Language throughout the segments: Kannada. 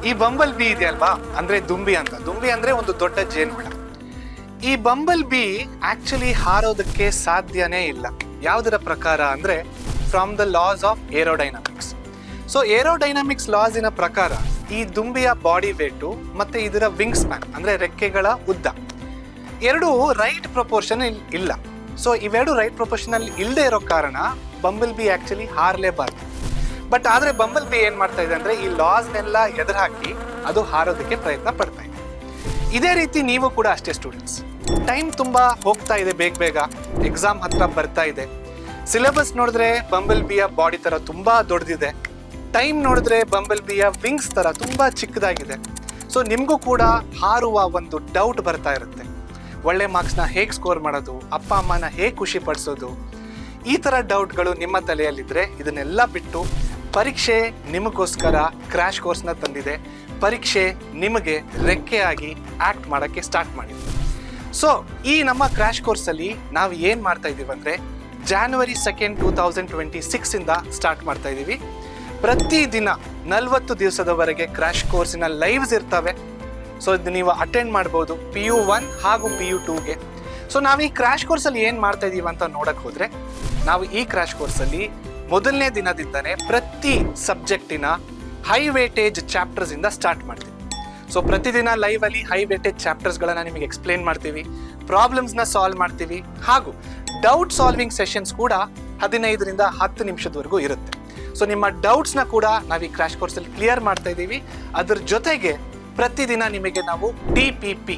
ಈ ಬಂಬಲ್ ಬಿ ಇದೆಯಲ್ವಾ, ಅಂದ್ರೆ ದುಂಬಿ ಅಂತ. ದುಂಬಿ ಅಂದ್ರೆ ಒಂದು ದೊಡ್ಡ ಜೇನುಹುಳ. ಈ ಬಂಬಲ್ ಬಿ ಆಕ್ಚುಲಿ ಹಾರೋದಕ್ಕೆ ಸಾಧ್ಯನೇ ಇಲ್ಲ. ಯಾವುದರ ಪ್ರಕಾರ ಅಂದ್ರೆ from the laws of aerodynamics. So aerodynamics ಲಾಸಿನ ಪ್ರಕಾರ ಈ ದುಂಬಿಯ ಬಾಡಿ ವೇಟು ಮತ್ತೆ ಇದರ ವಿಂಗ್ ಸ್ಪ್ಯಾನ್ ಅಂದ್ರೆ ರೆಕ್ಕೆಗಳ ಉದ್ದ ಎರಡು ರೈಟ್ ಪ್ರಪೋರ್ಷನ್ ಇಲ್ಲ. ಸೊ ಇವೆರಡು ರೈಟ್ ಪ್ರಪೋರ್ಷನ್ ಇಲ್ಲದೆ ಇರೋ ಕಾರಣ ಬಂಬಲ್ ಬಿ ಆಕ್ಚುಲಿ ಹಾರಲೇಬಾರ್ದು. ಬಟ್ ಆದ್ರೆ ಬಂಬಲ್ ಬಿ ಏನ್ ಮಾಡ್ತಾ ಇದೆ ಅಂದ್ರೆ ಈ ಲಾಸ್ನೆಲ್ಲ ಎದುರು ಹಾಕಿ ಅದು ಹಾರೋದಕ್ಕೆ ಪ್ರಯತ್ನ ಪಡ್ತಾ ಇದೆ. ಇದೇ ರೀತಿ ನೀವು ಕೂಡ ಅಷ್ಟೇ ಸ್ಟೂಡೆಂಟ್ಸ್. ಟೈಮ್ ತುಂಬಾ ಹೋಗ್ತಾ ಇದೆ, ಬೇಗ ಬೇಗ ಎಕ್ಸಾಮ್ ಹತ್ರ ಬರ್ತಾ ಇದೆ. ಸಿಲೆಬಸ್ ನೋಡಿದ್ರೆ ಬಂಬಲ್ ಬಿಯ ಬಾಡಿ ತರ ತುಂಬಾ ದೊಡ್ಡದಿದೆ. ಟೈಮ್ ನೋಡಿದ್ರೆ ಬಂಬಲ್ ಬಿಯ ವಿಂಗ್ಸ್ ತರ ತುಂಬಾ ಚಿಕ್ಕದಾಗಿದೆ. ಸೊ ನಿಮ್ಗೂ ಕೂಡ ಹಾರುವ ಒಂದು ಡೌಟ್ ಬರ್ತಾ ಇರುತ್ತೆ. ಒಳ್ಳೆ ಮಾರ್ಕ್ಸ್ನ ಹೇಗೆ ಸ್ಕೋರ್ ಮಾಡೋದು, ಅಪ್ಪ ಅಮ್ಮನ ಹೇಗೆ ಖುಷಿ ಪಡಿಸೋದು, ಈ ತರ ಡೌಟ್ಗಳು ನಿಮ್ಮ ತಲೆಯಲ್ಲಿದ್ರೆ ಇದನ್ನೆಲ್ಲ ಬಿಟ್ಟು ಪರೀಕ್ಷೆ ನಿಮಗೋಸ್ಕರ ಕ್ರ್ಯಾಶ್ ಕೋರ್ಸ್ನ ತಂದಿದೆ. ಪರೀಕ್ಷೆ ನಿಮಗೆ ರೆಕ್ಕೆಯಾಗಿ ಆಕ್ಟ್ ಮಾಡೋಕ್ಕೆ ಸ್ಟಾರ್ಟ್ ಮಾಡಿದೆ. ಸೊ ಈ ನಮ್ಮ ಕ್ರ್ಯಾಶ್ ಕೋರ್ಸಲ್ಲಿ ನಾವು ಏನು ಮಾಡ್ತಾ ಇದ್ದೀವಿ ಅಂದರೆ January 2nd, 2026 ಇಂದ ಸ್ಟಾರ್ಟ್ ಮಾಡ್ತಾ ಇದ್ದೀವಿ. ಪ್ರತಿದಿನ 40 ದಿವಸದವರೆಗೆ ಕ್ರ್ಯಾಶ್ ಕೋರ್ಸಿನ ಲೈವ್ಸ್ ಇರ್ತವೆ. ಸೊ ಇದು ನೀವು ಅಟೆಂಡ್ ಮಾಡ್ಬೋದು PU1 ಹಾಗೂ PU2ಗೆ. ಸೊ ನಾವು ಈ ಕ್ರ್ಯಾಶ್ ಕೋರ್ಸಲ್ಲಿ ಏನು ಮಾಡ್ತಾ ಇದ್ದೀವಿ ಅಂತ ನೋಡಕ್ಕೆ ಹೋದರೆ, ನಾವು ಈ ಕ್ರ್ಯಾಶ್ ಕೋರ್ಸಲ್ಲಿ ಮೊದಲನೇ ದಿನದಿಂದನೇ ಪ್ರತಿ ಸಬ್ಜೆಕ್ಟಿನ ಹೈ ವೇಟೇಜ್ ಚಾಪ್ಟರ್ಸ್ ಇಂದ ಸ್ಟಾರ್ಟ್ ಮಾಡ್ತೀವಿ. ಸೊ ಪ್ರತಿದಿನ ಲೈವ್ ಅಲ್ಲಿ ಹೈ ವೇಟೇಜ್ ಚಾಪ್ಟರ್ಸ್ಗಳನ್ನ ನಿಮಗೆ ಎಕ್ಸ್ಪ್ಲೇನ್ ಮಾಡ್ತೀವಿ, ಪ್ರಾಬ್ಲಮ್ಸ್ನ ಸಾಲ್ವ್ ಮಾಡ್ತೀವಿ, ಹಾಗೂ ಡೌಟ್ ಸಾಲ್ವಿಂಗ್ ಸೆಷನ್ಸ್ ಕೂಡ 15ರಿಂದ 10 ನಿಮಿಷದವರೆಗೂ ಇರುತ್ತೆ. ಸೊ ನಿಮ್ಮ ಡೌಟ್ಸ್ನ ಕೂಡ ನಾವು ಈ ಕ್ರ್ಯಾಶ್ ಕೋರ್ಸಲ್ಲಿ ಕ್ಲಿಯರ್ ಮಾಡ್ತಾ ಇದ್ದೀವಿ. ಅದ್ರ ಜೊತೆಗೆ ಪ್ರತಿದಿನ ನಿಮಗೆ ನಾವು DPP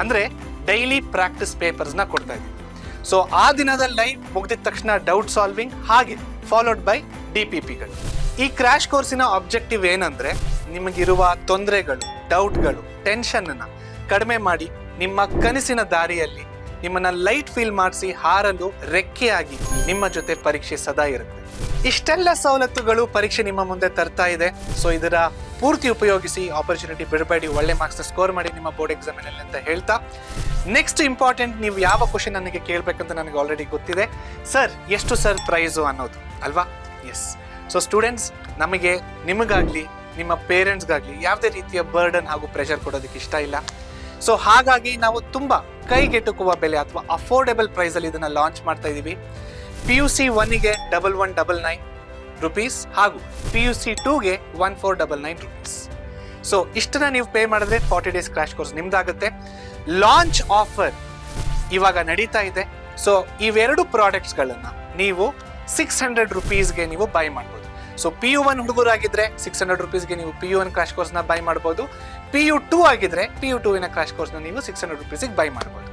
ಅಂದ್ರೆ ಡೈಲಿ ಪ್ರಾಕ್ಟೀಸ್ ಪೇಪರ್ಸ್ನ ಕೊಡ್ತಾ ಇದ್ದೀವಿ. ಸೊ ಆ ದಿನದ ಲೈವ್ ಮುಗಿದ ತಕ್ಷಣ ಡೌಟ್ ಸಾಲ್ವಿಂಗ್, ಹಾಗೆ ಫಾಲೋಡ್ ಬೈ DPPಗಳು. ಈ ಕ್ರ್ಯಾಶ್ ಕೋರ್ಸಿನ ಆಬ್ಜೆಕ್ಟಿವ್ ಏನಂದ್ರೆ ನಿಮಗಿರುವ ತೊಂದರೆಗಳು, ಡೌಟ್ಗಳು, ಟೆನ್ಷನ್ನ ಕಡಿಮೆ ಮಾಡಿ ನಿಮ್ಮ ಕನಸಿನ ದಾರಿಯಲ್ಲಿ ನಿಮ್ಮನ್ನ ಲೈಟ್ ಫೀಲ್ ಮಾಡಿಸಿ ಹಾರಲು ರೆಕ್ಕೆಯಾಗಿ ನಿಮ್ಮ ಜೊತೆ ಪರೀಕ್ಷೆ ಸದಾ ಇರುತ್ತೆ. ಇಷ್ಟೆಲ್ಲ ಸವಲತ್ತುಗಳು ಪರೀಕ್ಷೆ ನಿಮ್ಮ ಮುಂದೆ ತರ್ತಾ ಇದೆ. ಸೊ ಇದರ ಪೂರ್ತಿ ಉಪಯೋಗಿಸಿ, ಆಪರ್ಚುನಿಟಿ ಬಿಡಬೇಡಿ, ಒಳ್ಳೆ ಮಾರ್ಕ್ಸ್ನ ಸ್ಕೋರ್ ಮಾಡಿ ನಿಮ್ಮ ಬೋರ್ಡ್ ಎಕ್ಸಾಮಿನಲ್ಲಿ ಅಂತ ಹೇಳ್ತಾ, ನೆಕ್ಸ್ಟ್ ಇಂಪಾರ್ಟೆಂಟ್, ನೀವು ಯಾವ ಕ್ವಶನ್ ನನಗೆ ಕೇಳಬೇಕಂತ ನನಗೆ ಆಲ್ರೆಡಿ ಗೊತ್ತಿದೆ. ಸರ್ ಎಷ್ಟು ಸರ್ ಪ್ರೈಸು ಅನ್ನೋದು ಅಲ್ವಾ? ಎಸ್. ಸೊ ಸ್ಟೂಡೆಂಟ್ಸ್, ನಮಗೆ ನಿಮಗಾಗ್ಲಿ ನಿಮ್ಮ ಪೇರೆಂಟ್ಸ್ಗಾಗ್ಲಿ ಯಾವುದೇ ರೀತಿಯ ಬರ್ಡನ್ ಹಾಗೂ ಪ್ರೆಷರ್ ಕೊಡೋದಕ್ಕೆ ಇಷ್ಟ ಇಲ್ಲ. ಸೊ ಹಾಗಾಗಿ ನಾವು ತುಂಬ ಕೈಗೆಟುಕುವ ಬೆಲೆ ಅಥವಾ ಅಫೋರ್ಡೆಬಲ್ ಪ್ರೈಸಲ್ಲಿ ಇದನ್ನು ಲಾಂಚ್ ಮಾಡ್ತಾ ಇದ್ದೀವಿ. PUC 1ಗೆ 1199 ರುಪೀಸ್ ಹಾಗೂ PUC 2ಗೆ 1499 ರುಪೀಸ್. ಸೊ ಇಷ್ಟನ್ನ ನೀವು ಪೇ ಮಾಡಿದ್ರೆ 40 ಡೇಸ್ ಕ್ರ್ಯಾಶ್ ಕೋರ್ಸ್ ನಿಮ್ದಾಗುತ್ತೆ. ಲಾಂಚ್ ಆಫರ್ ಇವಾಗ ನಡೀತಾ ಇದೆ. ಸೊ ಇವೆರಡು ಪ್ರಾಡಕ್ಟ್ಸ್ಗಳನ್ನು ನೀವು 600 ರುಪೀಸ್ಗೆ ನೀವು ಬೈ ಮಾಡ್ಬೋದು. ಸೊ PU1 ಹುಡುಗರಾಗಿದ್ರೆ 600 ರುಪೀಸ್ಗೆ ನೀವು PU1 ಕ್ರ್ಯಾಶ್ ಕೋರ್ಸ್ನ ಬೈ ಮಾಡ್ಬೋದು. PU2 ಆಗಿದ್ರೆ PU2 ಕ್ರ್ಯಾಶ್ ಕೋರ್ಸ್ನ ನೀವು 600 ರುಪೀಸಿಗೆ ಬೈ ಮಾಡ್ಬೋದು.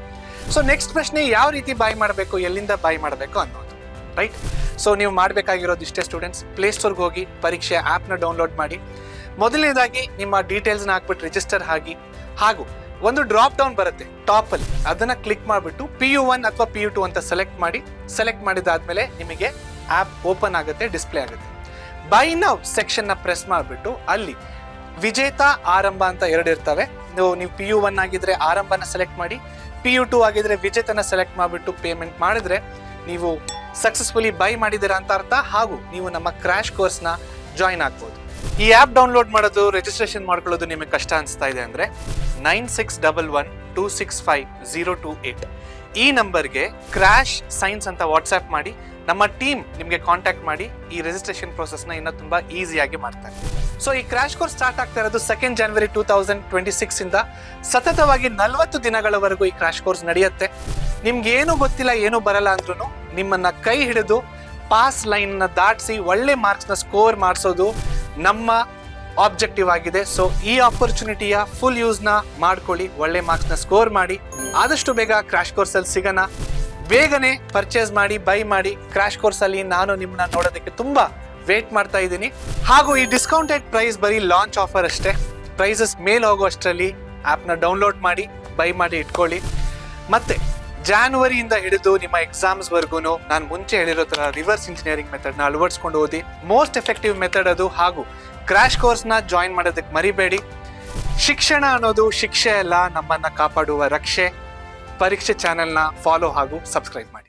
ಸೊ ನೆಕ್ಸ್ಟ್ ಪ್ರಶ್ನೆ, ಯಾವ ರೀತಿ ಬೈ ಮಾಡಬೇಕು, ಎಲ್ಲಿಂದ ಬೈ ಮಾಡಬೇಕು ಅನ್ನೋದು, ರೈಟ್? ಸೊ ನೀವು ಮಾಡಬೇಕಾಗಿರೋದು ಇಷ್ಟೇ ಸ್ಟೂಡೆಂಟ್ಸ್. ಪ್ಲೇಸ್ಟೋರ್ಗೆ ಹೋಗಿ ಪರೀಕ್ಷೆ ಆ್ಯಪ್ನ ಡೌನ್ಲೋಡ್ ಮಾಡಿ. ಮೊದಲನೇದಾಗಿ ನಿಮ್ಮ ಡೀಟೇಲ್ಸ್ನ ಹಾಕ್ಬಿಟ್ಟು ರಿಜಿಸ್ಟರ್ ಆಗಿ, ಹಾಗೂ ಒಂದು ಡ್ರಾಪ್ ಡೌನ್ ಬರುತ್ತೆ ಟಾಪಲ್ಲಿ, ಅದನ್ನ ಕ್ಲಿಕ್ ಮಾಡಿಬಿಟ್ಟು PU1 ಅಥವಾ PU2 ಅಂತ ಸೆಲೆಕ್ಟ್ ಮಾಡಿದಾದ್ಮೇಲೆ ನಿಮಗೆ ಆ್ಯಪ್ ಓಪನ್ ಆಗುತ್ತೆ, ಡಿಸ್ಪ್ಲೇ ಆಗುತ್ತೆ. ಬೈ ನೌ ಸೆಕ್ಷನ್ನ ಪ್ರೆಸ್ ಮಾಡಿಬಿಟ್ಟು ಅಲ್ಲಿ ವಿಜೇತ, ಆರಂಭ ಅಂತ ಎರಡು ಇರ್ತವೆ. ನೀವು PU1 ಆಗಿದ್ರೆ ಆರಂಭನ ಸೆಲೆಕ್ಟ್ ಮಾಡಿ, PU2 ಆಗಿದ್ರೆ ವಿಜೇತನ ಸೆಲೆಕ್ಟ್ ಮಾಡಿಬಿಟ್ಟು ಪೇಮೆಂಟ್ ಮಾಡಿದ್ರೆ ನೀವು ಸಕ್ಸಸ್ಫುಲಿ ಬೈ ಮಾಡಿದ್ದೀರಾ ಅಂತ ಅರ್ಥ, ಹಾಗೂ ನೀವು ನಮ್ಮ ಕ್ರ್ಯಾಶ್ ಕೋರ್ಸ್ನ ಜಾಯಿನ್ ಆಗ್ಬೋದು. ಈ ಆ್ಯಪ್ ಡೌನ್ಲೋಡ್ ಮಾಡೋದು, ರಿಜಿಸ್ಟ್ರೇಷನ್ ಮಾಡ್ಕೊಳ್ಳೋದು ನಿಮಗೆ ಕಷ್ಟ ಅನಿಸ್ತಾ ಇದೆ ಅಂದರೆ 9611265028 ಈ ನಂಬರ್ಗೆ ಕ್ರ್ಯಾಶ್ ಸೈನ್ಸ್ ಅಂತ ವಾಟ್ಸ್ಆ್ಯಪ್ ಮಾಡಿ. ನಮ್ಮ ಟೀಮ್ ನಿಮಗೆ ಕಾಂಟ್ಯಾಕ್ಟ್ ಮಾಡಿ ಈ ರಿಜಿಸ್ಟ್ರೇಷನ್ ಪ್ರೋಸೆಸ್ನ ಇನ್ನೂ ತುಂಬ ಈಸಿಯಾಗಿ ಮಾಡ್ತಾರೆ. ಸೊ ಈ ಕ್ರ್ಯಾಶ್ ಕೋರ್ಸ್ ಸ್ಟಾರ್ಟ್ ಆಗ್ತಾ ಇರೋದು 2nd January 2026 ಇಂದ. ಸತತವಾಗಿ 40 ದಿನಗಳವರೆಗೂ ಈ ಕ್ರ್ಯಾಶ್ ಕೋರ್ಸ್ ನಡೆಯುತ್ತೆ. ನಿಮ್ಗೆ ಏನು ಗೊತ್ತಿಲ್ಲ, ಏನು ಬರಲ್ಲ ಅಂದ್ರೂ ನಿಮ್ಮನ್ನ ಕೈ ಹಿಡಿದು ಪಾಸ್ ಲೈನ್ನ ದಾಟಿಸಿ ಒಳ್ಳೆ ಮಾರ್ಕ್ಸ್ನ ಸ್ಕೋರ್ ಮಾಡಿಸೋದು ನಮ್ಮ ಆಬ್ಜೆಕ್ಟಿವ್ ಆಗಿದೆ. ಸೊ ಈ ಆಪರ್ಚುನಿಟಿಯ ಫುಲ್ ಯೂಸ್ನ ಮಾಡ್ಕೊಳ್ಳಿ, ಒಳ್ಳೆ ಮಾರ್ಕ್ಸ್ನ ಸ್ಕೋರ್ ಮಾಡಿ. ಆದಷ್ಟು ಬೇಗ ಕ್ರ್ಯಾಶ್ ಕೋರ್ಸಲ್ಲಿ ಸಿಗೋಣ. ಬೇಗನೆ ಪರ್ಚೇಸ್ ಮಾಡಿ, ಬೈ ಮಾಡಿ. ಕ್ರ್ಯಾಶ್ ಕೋರ್ಸಲ್ಲಿ ನಾನು ನಿಮ್ಮನ್ನ ನೋಡೋದಕ್ಕೆ ತುಂಬ ವೇಟ್ ಮಾಡ್ತಾ ಇದ್ದೀನಿ. ಹಾಗೂ ಈ ಡಿಸ್ಕೌಂಟೆಡ್ ಪ್ರೈಸ್ ಬರೀ ಲಾಂಚ್ ಆಫರ್ ಅಷ್ಟೇ. ಪ್ರೈಸಸ್ ಮೇಲೆ ಹೋಗೋ ಅಷ್ಟರಲ್ಲಿ ಆ್ಯಪ್ನ ಡೌನ್ಲೋಡ್ ಮಾಡಿ, ಬೈ ಮಾಡಿ ಇಟ್ಕೊಳ್ಳಿ. ಮತ್ತೆ ಜಾನ್ವರಿಯಿಂದ ಹಿಡಿದು ನಿಮ್ಮ ಎಕ್ಸಾಮ್ಸ್ವರೆಗೂ ನಾನು ಮುಂಚೆ ಹೇಳಿರೋ ಥರ ರಿವರ್ಸ್ ಇಂಜಿನಿಯರಿಂಗ್ ಮೆಥಡ್ನ ಅಳವಡಿಸ್ಕೊಂಡು ಓದಿ. ಮೋಸ್ಟ್ ಎಫೆಕ್ಟಿವ್ ಮೆಥಡ್ ಅದು. ಹಾಗೂ ಕ್ರ್ಯಾಶ್ ಕೋರ್ಸ್ನ ಜಾಯಿನ್ ಮಾಡೋದಕ್ಕೆ ಮರಿಬೇಡಿ. ಶಿಕ್ಷಣ ಅನ್ನೋದು ಶಿಕ್ಷೆ ಅಲ್ಲ, ನಮ್ಮನ್ನು ಕಾಪಾಡುವ ರಕ್ಷೆ. ಪರೀಕ್ಷೆ ಚಾನೆಲ್ನ ಫಾಲೋ ಹಾಗೂ ಸಬ್ಸ್ಕ್ರೈಬ್ ಮಾಡಿ.